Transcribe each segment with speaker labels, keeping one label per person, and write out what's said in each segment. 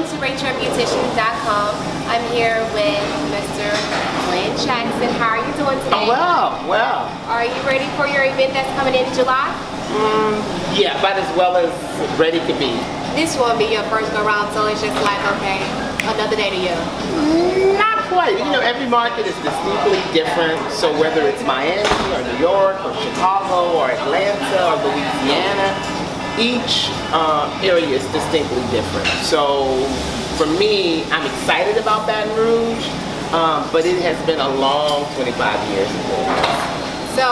Speaker 1: welcome to RateYourBeautician.com. I'm here with Mr. Glynn Jackson. How are you doing today?
Speaker 2: Well.
Speaker 1: Are you ready for your event that's coming in July?
Speaker 2: Yeah, about as well as ready to be.
Speaker 1: This won't be your first go round, so it's just like, okay, another day to you.
Speaker 2: Not quite. You know, every market is distinctly different. So whether it's Miami or New York or Chicago or Atlanta or Louisiana, each area is distinctly different. So for me, I'm excited about Baton Rouge, but it has been a long 25 years ago.
Speaker 1: So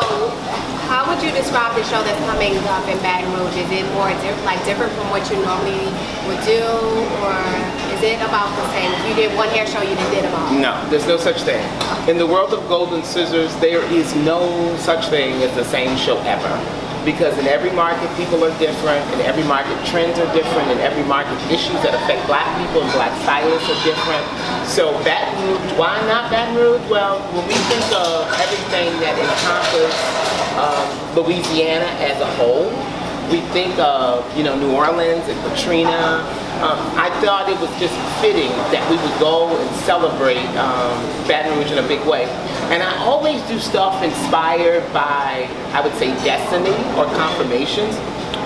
Speaker 1: how would you describe the show that's coming up in Baton Rouge? Is it more different from what you normally would do, or is it about the same? If you did one hair show, you did them all?
Speaker 2: No, there's no such thing. In the world of golden scissors, there is no such thing as the same show ever. Because in every market, people are different, in every market, trends are different, in every market, issues that affect black people and black stylists are different. So Baton Rouge, why not Baton Rouge? Well, when we think of everything that encompasses Louisiana as a whole, we think of, you know, New Orleans and Katrina. I thought it was just fitting that we would go and celebrate Baton Rouge in a big way. And I always do stuff inspired by, I would say, destiny or confirmations.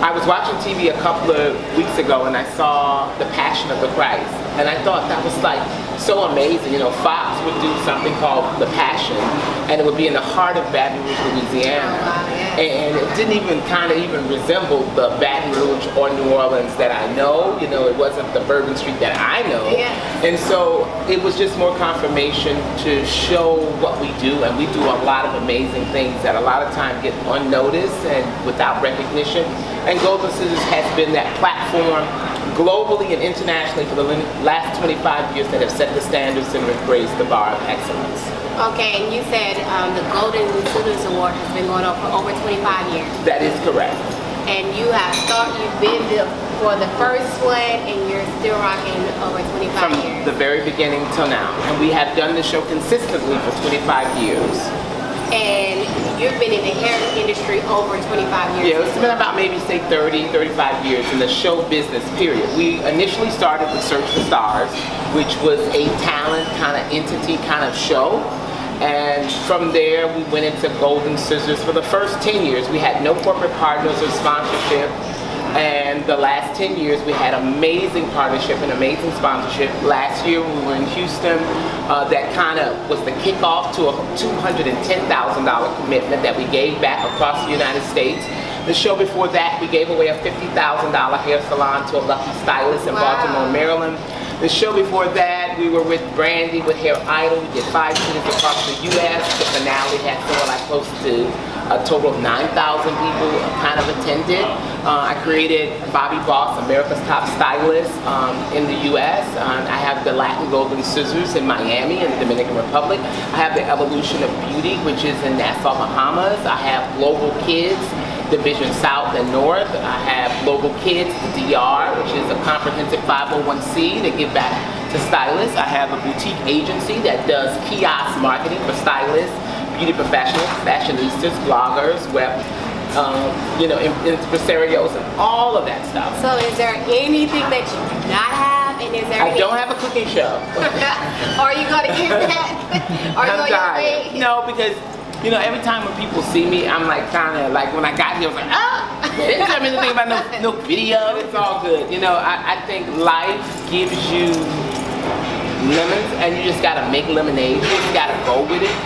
Speaker 2: I was watching TV a couple of weeks ago and I saw The Passion of the Christ. And I thought that was like so amazing. You know, Fox would do something called The Passion, and it would be in the heart of Baton Rouge, Louisiana.
Speaker 1: Oh, wow, yes.
Speaker 2: And it didn't even kind of resemble the Baton Rouge or New Orleans that I know. You know, it wasn't the Bourbon Street that I know.
Speaker 1: Yes.
Speaker 2: And so it was just more confirmation to show what we do, and we do a lot of amazing things that a lot of times get unnoticed and without recognition. And Golden Scissors has been that platform globally and internationally for the last 25 years that have set the standards and raised the bar of excellence.
Speaker 1: Okay, and you said the Golden Scissors Award has been going on for over 25 years.
Speaker 2: That is correct.
Speaker 1: And you've been for the first one, and you're still rocking over 25
Speaker 2: From
Speaker 1: years.
Speaker 2: the very beginning till now. And we have done the show consistently for 25 years.
Speaker 1: And you've been in the hair industry over 25 years.
Speaker 2: Yeah, it's been about maybe say 30, 35 years in the show business, period. We initially started with Search for Stars, which was a talent kind of entity kind of show. And from there, we went into Golden Scissors. For the first 10 years, we had no corporate partners or sponsorship. And the last 10 years, we had amazing partnership and amazing sponsorship. Last year, we were in Houston. That kind of was the kickoff to a $210,000 commitment that we gave back across the United States. The show before that, we gave away a $50,000 hair salon to a lucky stylist in Baltimore, Maryland. The show before that, we were with Brandy with Hair Idol. We did 5 cities across the U.S. The finale had somewhere like close to a total of 9,000 people kind of attended. I created Bobby Boss, America's Top Stylist in the U.S. I have the Latin Golden Scissors in Miami in the Dominican Republic. I have the Evolution of Beauty, which is in Nassau, Bahamas. I have Global Kids, Division South and North. I have Global Kids, the DR, which is a comprehensive 501c to give back to stylists. I have a boutique agency that does kiosk marketing for stylists, beauty professionals, fashionistas, bloggers, web, you know, impresarios, and all of that stuff.
Speaker 1: So is there anything that you do not have? And is there
Speaker 2: I don't have a cooking show.
Speaker 1: Are you going to get that? Are you going to wait?
Speaker 2: No, because you know, every time when people see me, I'm like kind of like when I got here, I was like, they didn't tell me anything about no video. It's all good. You know, I think life gives you lemons and you just gotta make lemonade. You just gotta go with it.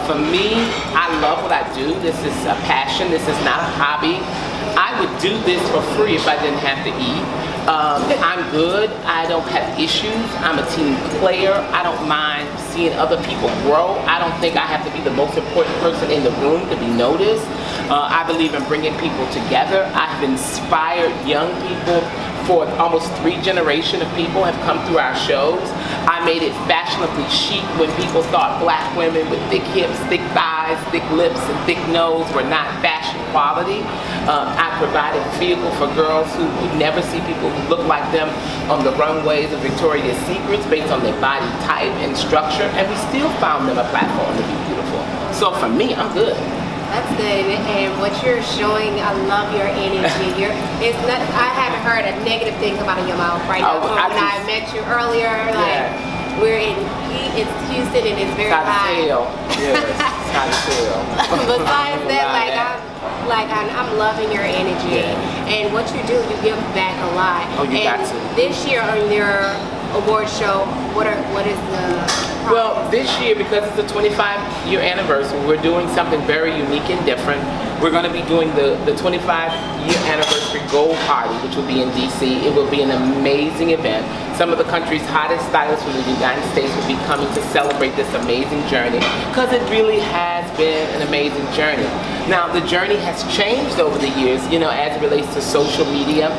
Speaker 2: For me, I love what I do. This is a passion. This is not a hobby. I would do this for free if I didn't have to eat. I'm good. I don't have issues. I'm a team player. I don't mind seeing other people grow. I don't think I have to be the most important person in the room to be noticed. I believe in bringing people together. I've inspired young people. For almost 3 generations of people have come through our shows. I made it fashionably chic when people thought black women with thick hips, thick thighs, thick lips, and thick nose were not fashion quality. I provided a vehicle for girls who never see people who look like them on the runways of Victoria's Secrets based on their body type and structure, and we still found them a platform to be beautiful. So for me, I'm good.
Speaker 1: That's good, and what you're showing, I love your energy. It's not. I haven't heard a negative thing come out of your mouth right now.
Speaker 2: Oh,
Speaker 1: When I met you earlier, like we're in, it's Houston and it's very hot.
Speaker 2: Yes, it's hot as hell.
Speaker 1: Besides that, I'm loving your energy, and what you do, you give back a lot.
Speaker 2: Oh, you
Speaker 1: and
Speaker 2: got to.
Speaker 1: This year on your award show, what is the
Speaker 2: Well, this year, because it's the 25-year anniversary, we're doing something very unique and different. We're going to be doing the 25-year anniversary Gold Party, which will be in D.C. It will be an amazing event. Some of the country's hottest stylists from the United States will be coming to celebrate this amazing journey, because it really has been an amazing journey. Now, the journey has changed over the years, you know, as it relates to social media.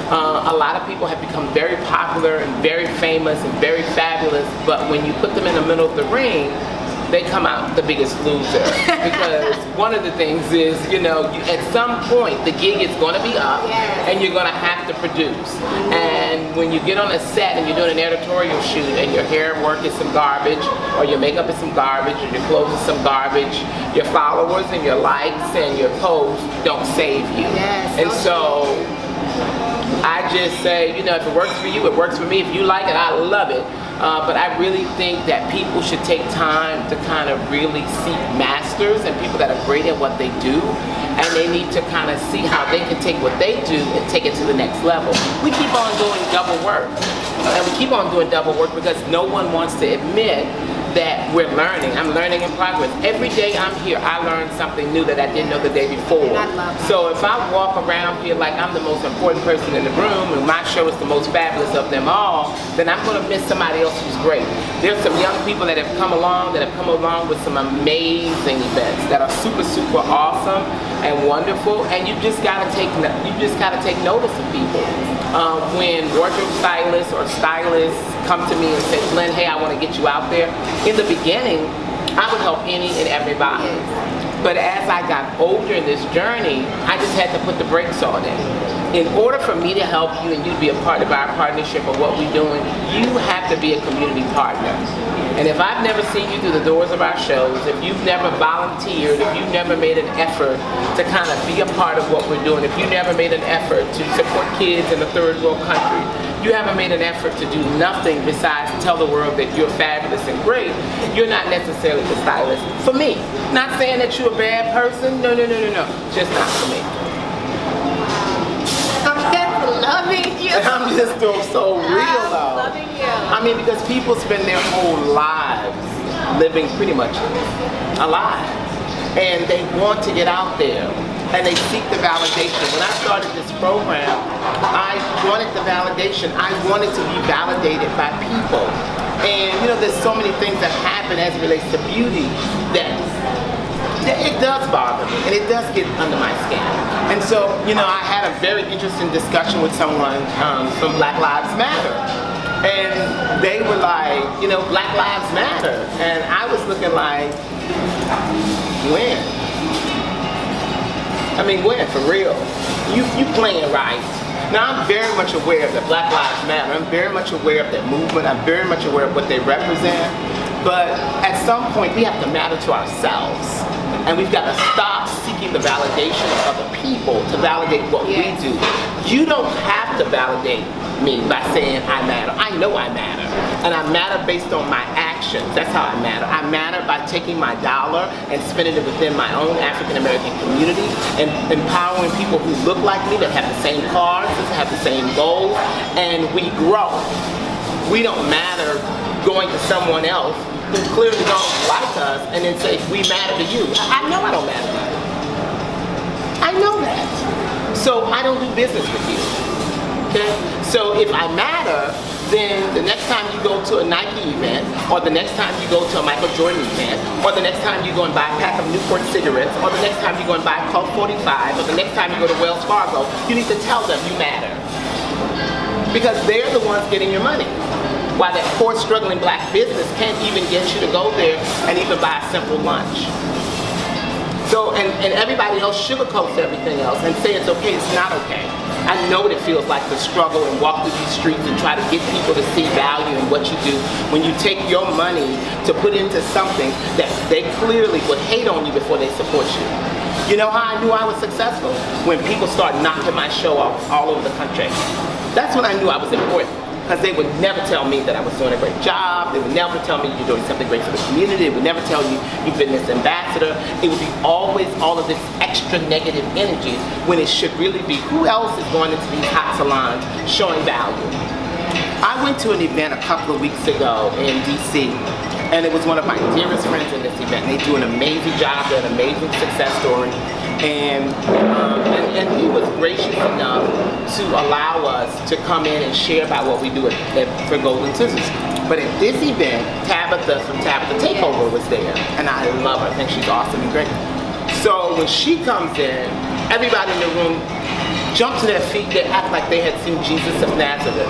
Speaker 2: A lot of people have become very popular and very famous and very fabulous, but when you put them in the middle of the ring, they come out the biggest loser. Because one of the things is, you know, at some point the gig is going to be up and you're going to have to produce. And when you get on a set and you're doing an editorial shoot and your hair work is some garbage, or your makeup is some garbage, or your clothes is some garbage, your followers and your likes and your posts don't save you. And so I just say, you know, if it works for you, it works for me. If you like it, I love it. But I really think that people should take time to kind of really seek masters and people that are great at what they do. And they need to kind of see how they can take what they do and take it to the next level. We keep on doing double work. And we keep on doing double work because no one wants to admit that we're learning. I'm learning in progress. Every day I'm here, I learn something new that I didn't know the day before. So if I walk around here like I'm the most important person in the room and my show is the most fabulous of them all, then I'm going to miss somebody else who's great. There's some young people that have come along with some amazing events that are super, super awesome and wonderful, and you just got to take notice of people. When wardrobe stylists or stylists come to me and say, Glynn, hey, I want to get you out there. In the beginning, I would help any and everybody. But as I got older in this journey, I just had to put the brakes on it. In order for me to help you and you to be a part of our partnership or what we're doing, you have to be a community partner. And if I've never seen you through the doors of our shows, if you've never volunteered, if you've never made an effort to kind of be a part of what we're doing, if you never made an effort to support kids in a third world country, you haven't made an effort to do nothing besides tell the world that you're fabulous and great, you're not necessarily the stylist for me. Not saying that you're a bad person, no, just not for me.
Speaker 1: I'm loving you.
Speaker 2: I'm just doing so real though.
Speaker 1: I'm loving you.
Speaker 2: I mean, because people spend their whole lives living pretty much alive, and they want to get out there. And they seek the validation. When I started this program, I wanted the validation. I wanted to be validated by people. And you know, there's so many things that happen as it relates to beauty that it does bother me, and it does get under my skin. And so, you know, I had a very interesting discussion with someone from Black Lives Matter. And they were like, you know, Black Lives Matter. And I was looking like, when? I mean, when, for real? You playing right. Now, I'm very much aware that Black Lives Matter. I'm very much aware of that movement. I'm very much aware of what they represent. But at some point, we have to matter to ourselves. And we've got to stop seeking the validation of other people to validate what we do. You don't have to validate me by saying I matter. I know I matter. And I matter based on my actions. That's how I matter. I matter by taking my dollar and spending it within my own African American community and empowering people who look like me, that have the same cars, that have the same goals, and we grow. We don't matter going to someone else who clearly don't like us and then say, we matter to you. I know I don't matter to you. I know that. So I don't do business with you. Okay? So if I matter, then the next time you go to a Nike event, or the next time you go to a Michael Jordan event, or the next time you go and buy a pack of Newport cigarettes, or the next time you go and buy a Colt 45, or the next time you go to Wells Fargo, you need to tell them you matter. Because they're the ones getting your money. While that poor struggling black business can't even get you to go there and even buy a simple lunch. So, and everybody else sugarcoats everything else and say it's okay, it's not okay. I know what it feels like to struggle and walk through these streets and try to get people to see value in what you do when you take your money to put into something that they clearly would hate on you before they support you. You know how I knew I was successful? When people start knocking my show off all over the country. That's when I knew I was important. Because they would never tell me that I was doing a great job. They would never tell me you're doing something great for the community. They would never tell you you've been this ambassador. It would be always all of this extra negative energy when it should really be who else is going into these hot salons showing value. I went to an event a couple of weeks ago in DC, and it was one of my dearest friends in this event. They do an amazing job. They're an amazing success story. And he was gracious enough to allow us to come in and share about what we do for Golden Scissors. But at this event, Tabitha from Tabitha Takeover was there, and I love her. I think she's awesome and great. So when she comes in, everybody in the room jumped to their feet. They act like they had seen Jesus of Nazareth.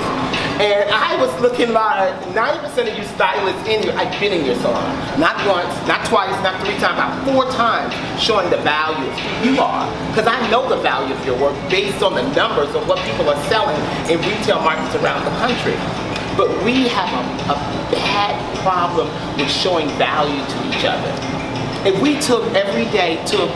Speaker 2: And I was looking like 90% of you stylists in here, I've been in your salon. Not once, not twice, not 3 times, about 4 times, showing the value of who you are. Because I know the value of your work based on the numbers of what people are selling in retail markets around the country. But we have a bad problem with showing value to each other. If we took every day, took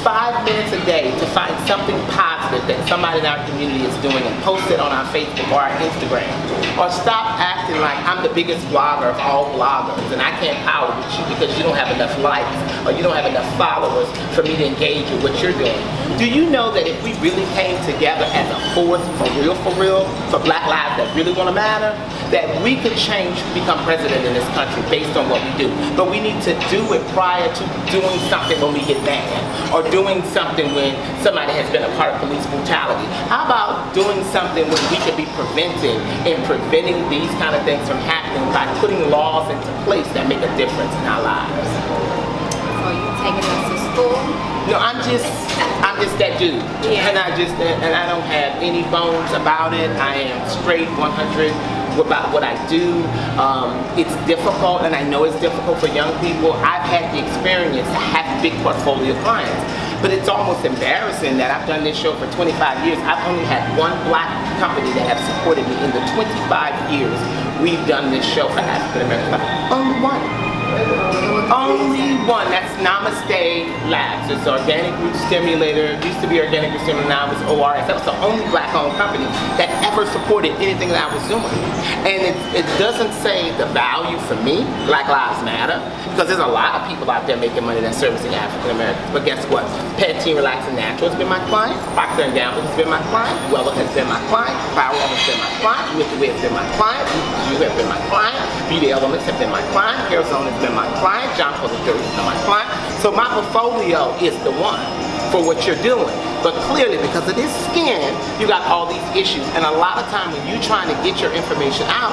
Speaker 2: 5 minutes a day to find something positive that somebody in our community is doing and post it on our Facebook or our Instagram. Or stop acting like I'm the biggest blogger of all bloggers and I can't power with you because you don't have enough likes or you don't have enough followers for me to engage with what you're doing. Do you know that if we really came together as a force for real, for Black lives that really want to matter, that we could change, become president in this country based on what we do. But we need to do it prior to doing something when we get mad or doing something when somebody has been a part of police brutality. How about doing something when we could be preventing and preventing these kind of things from happening by putting laws into place that make a difference in our lives?
Speaker 1: So you taking us to school?
Speaker 2: No, I'm just that dude.
Speaker 1: Yeah.
Speaker 2: And I don't have any bones about it. I am straight 100 about what I do. It's difficult, and I know it's difficult for young people. I've had the experience to have big portfolio clients, but it's almost embarrassing that I've done this show for 25 years. I've only had one Black company that have supported me in the 25 years we've done this show for African Americans. Only one. Only one. That's Namaste Labs. It's Organic Root Stimulator. It used to be Organic Root Stimulator, now it's ORS. That was the only Black-owned company that ever supported anything that I was doing. And it doesn't say the value for me, Black Lives Matter, because there's a lot of people out there making money that's servicing African Americans. But guess what? Pantene Relaxing Natural has been my client. Procter & Gamble has been my client. Weller has been my client. Power has been my client. Milky Way has been my client. You have been my client. Beauty Elements have been my client. Hair Zone has been my client. John Paul has been my client. So my portfolio is the one for what you're doing. But clearly, because of this skin, you got all these issues. And a lot of time when you're trying to get your information out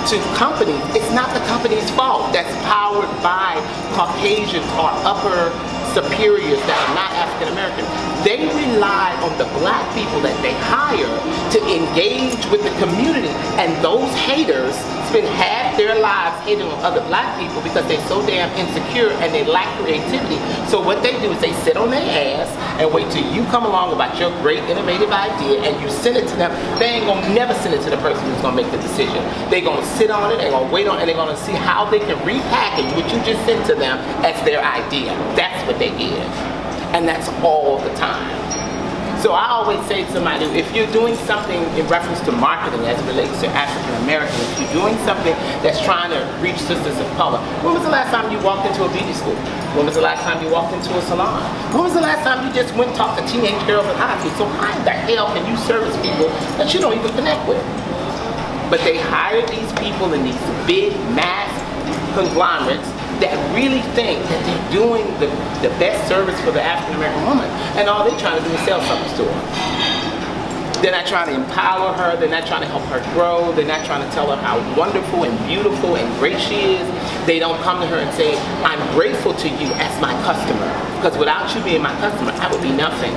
Speaker 2: to companies, it's not the company's fault that's powered by Caucasians or upper superiors that are not African American. They rely on the Black people that they hire to engage with the community, and those haters spend half their lives hating on other Black people because they're so damn insecure and they lack creativity. So what they do is they sit on their ass and wait till you come along about your great innovative idea and you send it to them. They ain't gonna never send it to the person who's gonna make the decision. They're gonna sit on it, they're gonna wait on it, and they're gonna see how they can repackage what you just sent to them as their idea. That's what they give. And that's all the time. So I always say to somebody, if you're doing something in reference to marketing as it relates to African Americans, if you're doing something that's trying to reach sisters of color, when was the last time you walked into a beauty school? When was the last time you walked into a salon? When was the last time you just went and talked to teenage girls in high school? So how the hell can you service people that you don't even connect with? But they hire these people in these big mass conglomerates that really think that they're doing the best service for the African American woman, and all they're trying to do is sell something to her. They're not trying to empower her, they're not trying to help her grow, they're not trying to tell her how wonderful and beautiful and great she is. They don't come to her and say, I'm grateful to you as my customer, because without you being my customer, I would be nothing.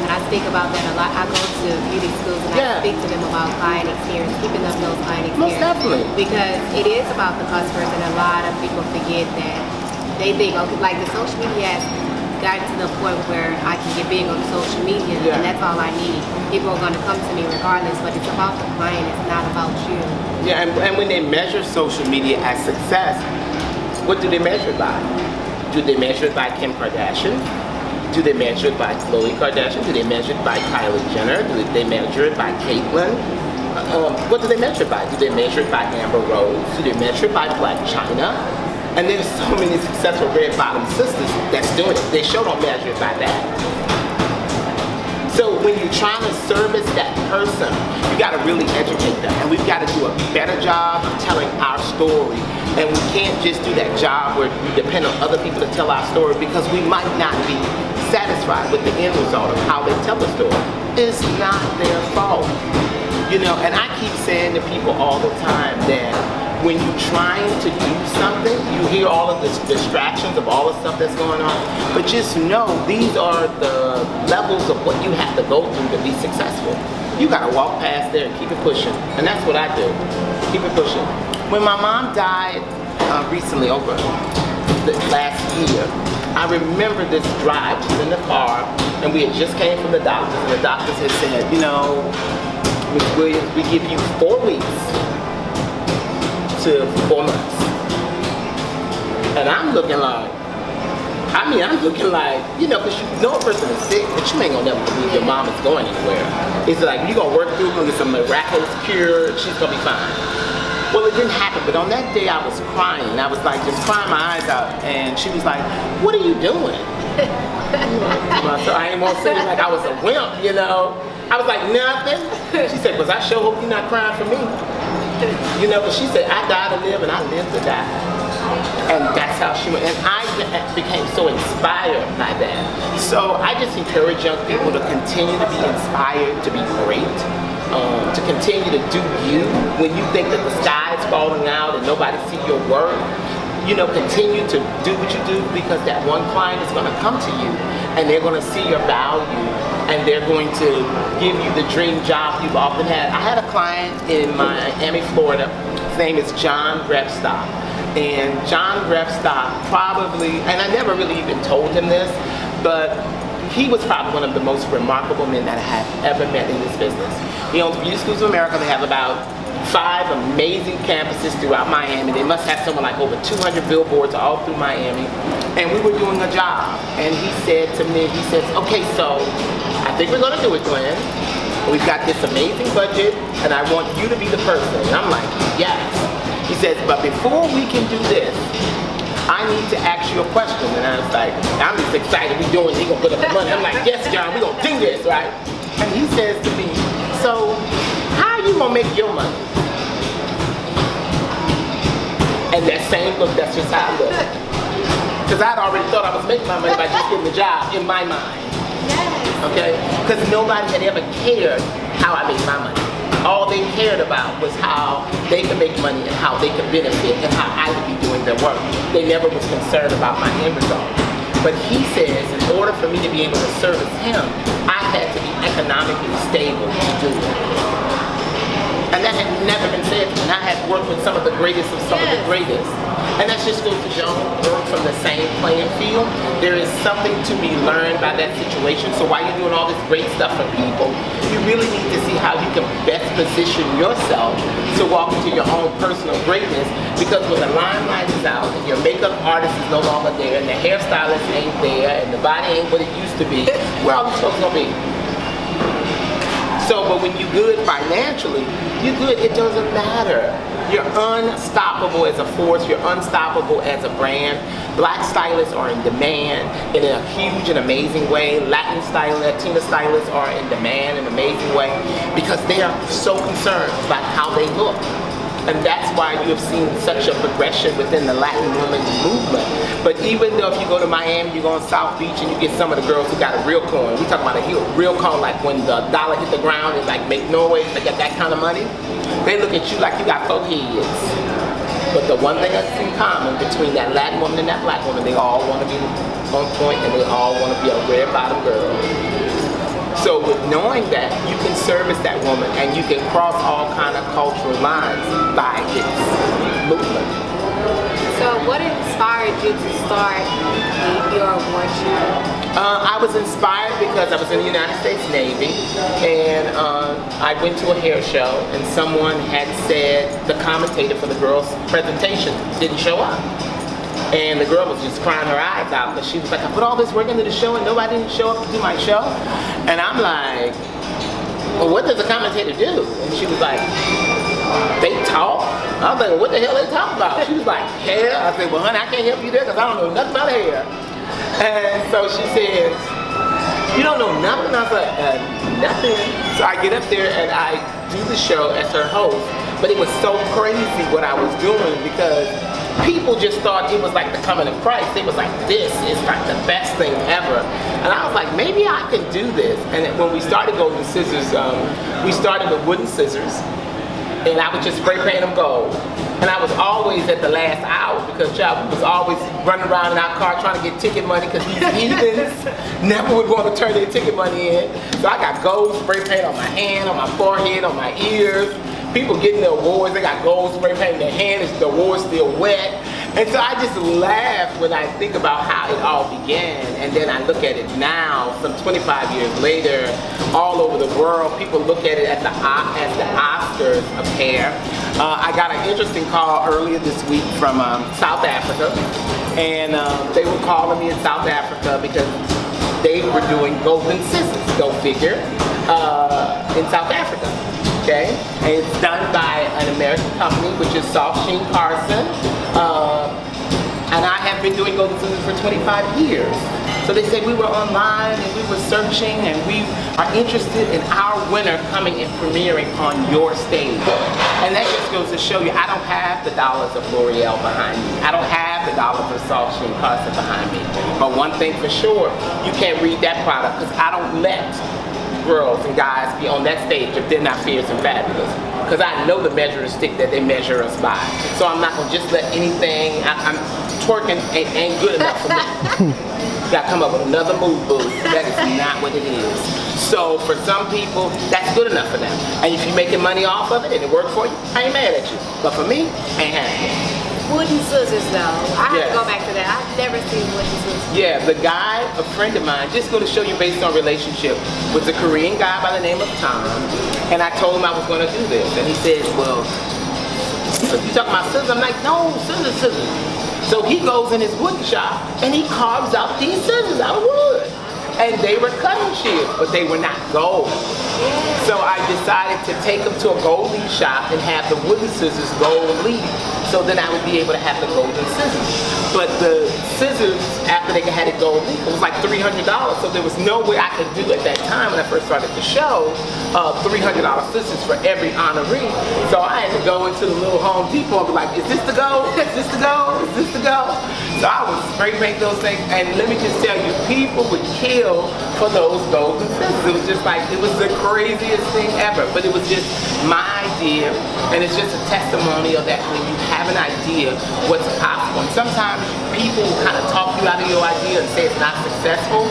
Speaker 1: I speak about that a lot. I go to beauty schools and I speak to them about client experience, keeping up those client experience.
Speaker 2: Most definitely.
Speaker 1: Because it is about the customers, and a lot of people forget that. They think, okay, like the social media has gotten to the point where I can get big on social media, and that's all I need. People are going to come to me regardless, but it's about the client, it's not about you.
Speaker 2: Yeah, and when they measure social media as success, what do they measure it by? Do they measure it by Kim Kardashian? Do they measure it by Khloe Kardashian? Do they measure it by Kylie Jenner? Do they measure it by Caitlyn? What do they measure it by? Do they measure it by Amber Rose? Do they measure it by Black China? And there's so many successful red bottom sisters that's doing it. They sure don't measure it by that. So when you're trying to service that person, you got to really educate them. And we've got to do a better job of telling our story. And we can't just do that job where we depend on other people to tell our story, because we might not be satisfied with the end result of how they tell the story. It's not their fault. You know, and I keep saying to people all the time that when you're trying to do something, you hear all of the distractions of all the stuff that's going on, but just know these are the levels of what you have to go through to be successful. You gotta walk past there and keep it pushing, and that's what I do. Keep it pushing. When my mom died recently, over the last year, I remember this drive. She was in the car, and we had just came from the doctors, and the doctors had said, you know, Ms. Williams, we give you 4 weeks to 4 months. And I'm looking like, you know, because you know a person is sick, but you ain't gonna never believe your mom is going anywhere. It's like, you're gonna work through, gonna get some miraculous cure, she's gonna be fine. Well, it didn't happen, but on that day I was crying. I was like, just crying my eyes out, and she was like, what are you doing? So I ain't gonna say like I was a wimp, you know. I was like, nothing. She said, because I sure hope you're not crying for me. You know, but she said, I die to live and I live to die. And that's how she went. And I became so inspired by that. So I just encourage young people to continue to be inspired, to be great, to continue to do you. When you think that the sky is falling out and nobody see your work, you know, continue to do what you do, because that one client is going to come to you and they're going to see your value and they're going to give you the dream job you've often had. I had a client in Miami, Florida. His name is John Repstock. And John Repstock probably, and I never really even told him this, but he was probably one of the most remarkable men that I have ever met in this business. He owns Beauty Schools of America. They have about 5 amazing campuses throughout Miami. They must have something like over 200 billboards all through Miami. And we were doing a job. And he said to me, he says, okay, so I think we're gonna do it, Glynn. We've got this amazing budget and I want you to be the person. And I'm like, yes. He says, but before we can do this, I need to ask you a question. And I was like, I'm just excited we doing, he gonna put up the money. I'm like, yes, John, we gonna do this, right? And he says to me, so how are you gonna make your money? And that same look, that's just how I look. Because I'd already thought I was making my money by just getting the job in my mind.
Speaker 1: Yes.
Speaker 2: Okay? Because nobody had ever cared how I made my money. All they cared about was how they could make money and how they could benefit and how I would be doing their work. They never was concerned about my end result. But he says, in order for me to be able to service him, I had to be economically stable to do it. And that had never been said to me. And I had worked with some of the greatest of some of the greatest. And that's just goes to show, work from the same playing field. There is something to be learned by that situation. So while you're doing all this great stuff for people, you really need to see how you can best position yourself to walk into your own personal greatness. Because when the limelight is out and your makeup artist is no longer there and the hairstylist ain't there and the body ain't what it used to be, where all these folks gonna be? So, but when you're good financially, you're good, it doesn't matter. You're unstoppable as a force, you're unstoppable as a brand. Black stylists are in demand in a huge and amazing way. Latin stylists, Latina stylists are in demand in an amazing way because they are so concerned about how they look. And that's why you have seen such a progression within the Latin women's movement. But even though if you go to Miami, you go on South Beach and you get some of the girls who got a real coin. We talk about a real coin, like when the dollar hit the ground and like make noise, they got that kind of money. They look at you like you got 4 heads. But the one thing that's in common between that Latin woman and that black woman, they all want to be on point and they all want to be a red bottom girl. So with knowing that, you can service that woman and you can cross all kind of cultural lines by its movement.
Speaker 1: So what inspired you to start your award show?
Speaker 2: I was inspired because I was in the United States Navy and I went to a hair show and someone had said the commentator for the girls' presentation didn't show up. And the girl was just crying her eyes out because she was like, I put all this work into the show and nobody didn't show up to do my show. And I'm like, well, what does a commentator do? And she was like, they talk. I was like, well, what the hell they talk about? She was like, hair. I said, well, honey, I can't help you there because I don't know nothing about hair. And so she says, you don't know nothing? I was like, nothing. So I get up there and I do the show as her host. But it was so crazy what I was doing because people just thought it was like the coming of Christ. It was like, this is like the best thing ever. And I was like, maybe I can do this. And when we started Golden Scissors, we started with wooden scissors. And I would just spray paint them gold. And I was always at the last hour because Chuck was always running around in our car trying to get ticket money because these heathens never would want to turn their ticket money in. So I got gold spray paint on my hand, on my forehead, on my ears. People getting their awards, they got gold spray paint in their hand, the award's still wet. And so I just laugh when I think about how it all began. And then I look at it now, some 25 years later, all over the world, people look at it as the Oscars of hair. I got an interesting call earlier this week from South Africa. And they were calling me in South Africa because they were doing Golden Scissors, go figure, in South Africa. Okay, and it's done by an American company, which is Soft Sheen Carson, and I have been doing Golden Scissors for 25 years. So they said we were online and we were searching and we are interested in our winner coming and premiering on your stage. And that just goes to show you, I don't have the dollars of L'Oreal behind me. I don't have the dollars of Soft Sheen Carson behind me. But one thing for sure, you can't read that product because I don't let girls and guys be on that stage if they're not fierce and fabulous. Because I know the measuring stick that they measure us by. So I'm not going to just let anything, I'm twerking ain't good enough for me. Got to come up with another move, boo. That is not what it is. So for some people, that's good enough for them. And if you're making money off of it and it works for you, I ain't mad at you. But for me, I ain't happy.
Speaker 1: Wooden scissors though. I have to go back to that. I've never seen wooden scissors.
Speaker 2: Yeah, the guy, a friend of mine, just go to show you based on relationship, was a Korean guy by the name of Tom. And I told him I was going to do this. And he says, well, you talking about scissors? I'm like, no, scissors. So he goes in his wood shop and he carves out these scissors out of wood. And they were cutting shears, but they were not gold. So I decided to take them to a gold leaf shop and have the wooden scissors gold leaf. So then I would be able to have the golden scissors. But the scissors, after they had it gold leaf, it was like $300. So there was no way I could do at that time when I first started the show, $300 scissors for every honoree. So I had to go into the little Home Depot and be like, is this the go? Is this the go? Is this the go? So I would spray paint those things. And let me just tell you, people would kill for those golden scissors. It was just like, it was the craziest thing ever. But it was just my idea. And it's just a testimonial that when you have an idea, what's possible. And sometimes people kind of talk you out of your idea and say it's not successful.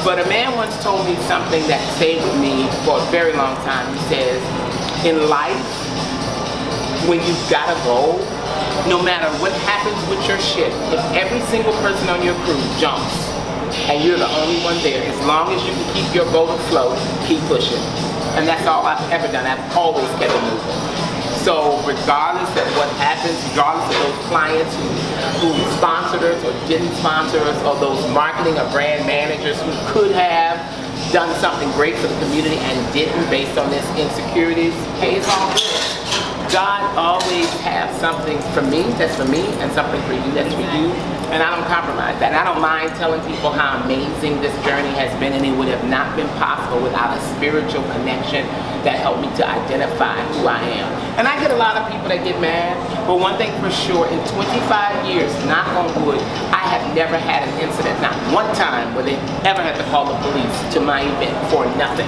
Speaker 2: But a man once told me something that stayed with me for a very long time. He says, in life, when you've got a goal, no matter what happens with your ship, if every single person on your crew jumps and you're the only one there, as long as you can keep your boat afloat, keep pushing. And that's all I've ever done. I've always kept it moving. So regardless of what happens, regardless of those clients who sponsored us or didn't sponsor us, or those marketing or brand managers who could have done something great for the community and didn't based on this insecurities, hey, it's all good. God always has something for me that's for me and something for you that's for you, and I don't compromise that. And I don't mind telling people how amazing this journey has been, and it would have not been possible without a spiritual connection that helped me to identify who I am. And I get a lot of people that get mad, but one thing for sure, in 25 years, knock on wood, I have never had an incident, not one time, where they ever had to call the police to my event for nothing.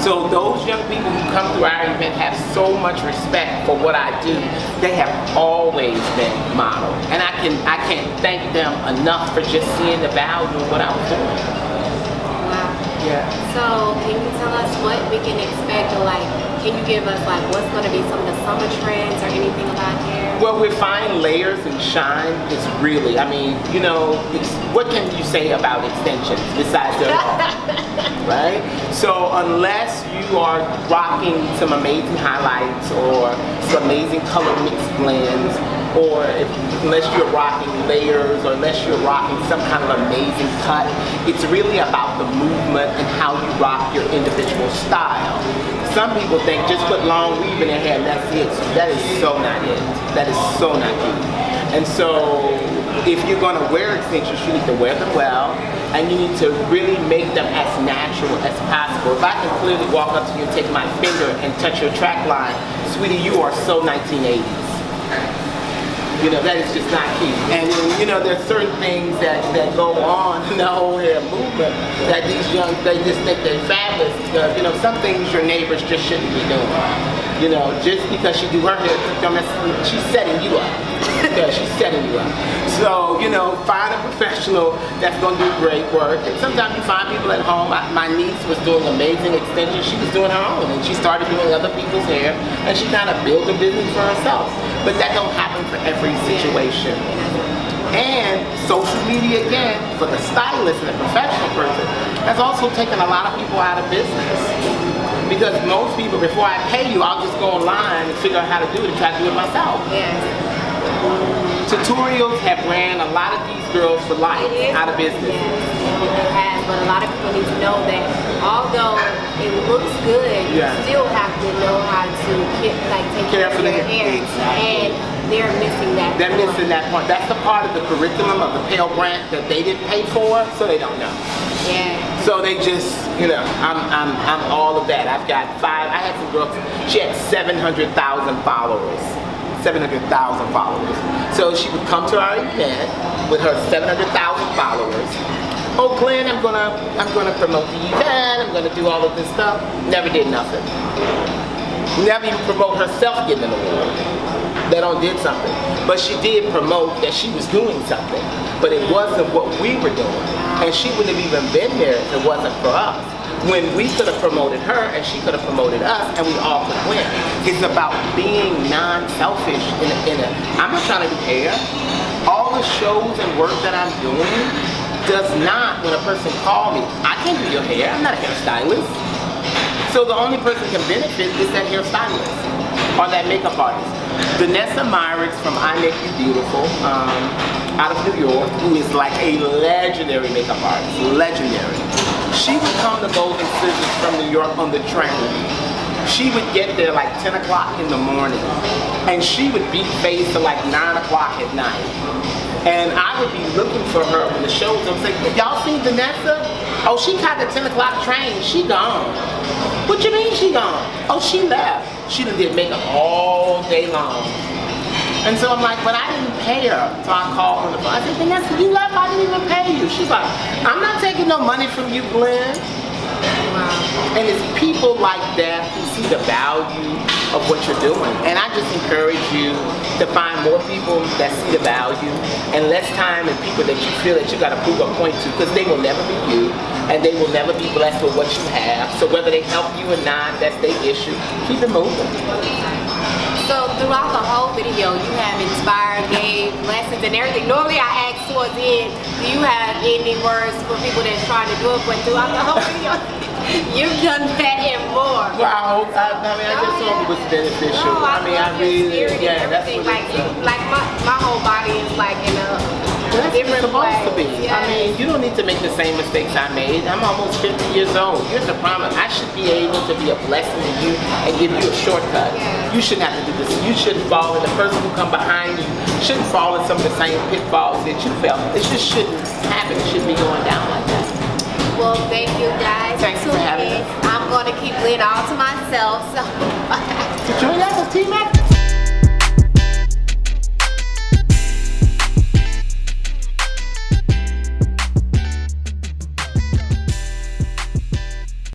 Speaker 2: So those young people who come through our event have so much respect for what I do. They have always been modeled. And I can't thank them enough for just seeing the value of what I was doing.
Speaker 1: Wow.
Speaker 2: Yeah.
Speaker 1: So can you tell us what we can expect, or like, can you give us like what's going to be some of the summer trends or anything about hair?
Speaker 2: Well, we're finding layers and shine is really, I mean, you know, what can you say about extensions besides they're long, right? So unless you are rocking some amazing highlights or some amazing color mix blends, unless you're rocking layers, or unless you're rocking some kind of amazing cut. It's really about the movement and how you rock your individual style. Some people think just put long weave in their hair and that's it. So that is so not it. That is so not it. And so if you're going to wear extensions, you need to wear them well, and you need to really make them as natural as possible. If I can clearly walk up to you and take my finger and touch your track line, sweetie, you are so 1980s. You know, that is just not key. And you know, there's certain things that go on in the whole hair movement that these they just think they're fabulous. Because, you know, some things your neighbors just shouldn't be doing. You know, just because she do her hair, don't necessarily, she's setting you up. Yeah, she's setting you up. So, you know, find a professional that's going to do great work. And sometimes you find people at home. My niece was doing amazing extensions. She was doing her own, and she started doing other people's hair, and she kind of built a business for herself. But that don't happen for every situation. And social media, again, for the stylist and the professional person, has also taken a lot of people out of business. Because most people, before I pay you, I'll just go online and figure out how to do it and try to do it myself.
Speaker 1: Yes.
Speaker 2: Tutorials have ran a lot of these girls for life out of business.
Speaker 1: Yes, it has, but a lot of people need to know that although it looks good, you still have to know how to take care of your hair.
Speaker 2: Exactly.
Speaker 1: And they're missing that.
Speaker 2: They're missing that point. That's the part of the curriculum of the Pale Grant that they didn't pay for, so they don't know.
Speaker 1: Yeah.
Speaker 2: So they just, you know, I'm all of that. I've got I had some girls, she had 700,000 followers. 700,000 followers. So she would come to our event with her 700,000 followers. Oh, Glynn, I'm gonna promote the event. I'm gonna do all of this stuff. Never did nothing. Never even promote herself getting an award. That on did something. But she did promote that she was doing something. But it wasn't what we were doing. And she wouldn't have even been there if it wasn't for us. When we could have promoted her and she could have promoted us and we all could win. It's about being non-selfish I'm not trying to do hair. All the shows and work that I'm doing does not, when a person calls me, I can't do your hair, I'm not a hairstylist. So the only person can benefit is that hairstylist or that makeup artist. Vanessa Myrick's from I Make You Beautiful, out of New York, who is like a legendary makeup artist, legendary. She would come to Golden Scissors from New York on the train. She would get there like 10 o'clock in the morning, and she would be phased to like 9 o'clock at night. And I would be looking for her when the show was on. Say, y'all seen Vanessa? Oh, she caught the 10 o'clock train. She gone. What you mean she gone? Oh, she left. She done did makeup all day long. And so I'm like, but I didn't pay her. So I called on the phone. I said, Vanessa, you left, I didn't even pay you. She's like, I'm not taking no money from you, Glynn. Wow. And it's people like that who see the value of what you're doing. And I just encourage you to find more people that see the value and less time and people that you feel that you got to prove a point to, because they will never be you and they will never be blessed with what you have. So whether they help you or not, that's their issue. Keep it moving.
Speaker 1: So throughout the whole video, you have inspired, gave lessons and everything. Normally I ask towards the end, do you have any words for people that's trying to do it? But throughout the whole video, you've done that and more.
Speaker 2: Well, I just hope it was beneficial.
Speaker 1: No,
Speaker 2: I mean, I really, yeah, that's what
Speaker 1: like my whole body is like in a different
Speaker 2: supposed to be.
Speaker 1: Yes.
Speaker 2: I mean, you don't need to make the same mistakes I made. I'm almost 50 years old. Here's the problem. I should be able to be a blessing to you and give you a shortcut.
Speaker 1: Yeah.
Speaker 2: You shouldn't have to do this. You shouldn't fall in. The person who come behind you shouldn't fall in some of the same pitfalls that you fell. It just shouldn't happen. It shouldn't be going down like that.
Speaker 1: Well, thank you guys.
Speaker 2: Thanks for having us.
Speaker 1: I'm going to keep Glynn all to myself. So
Speaker 2: Join us as Team X.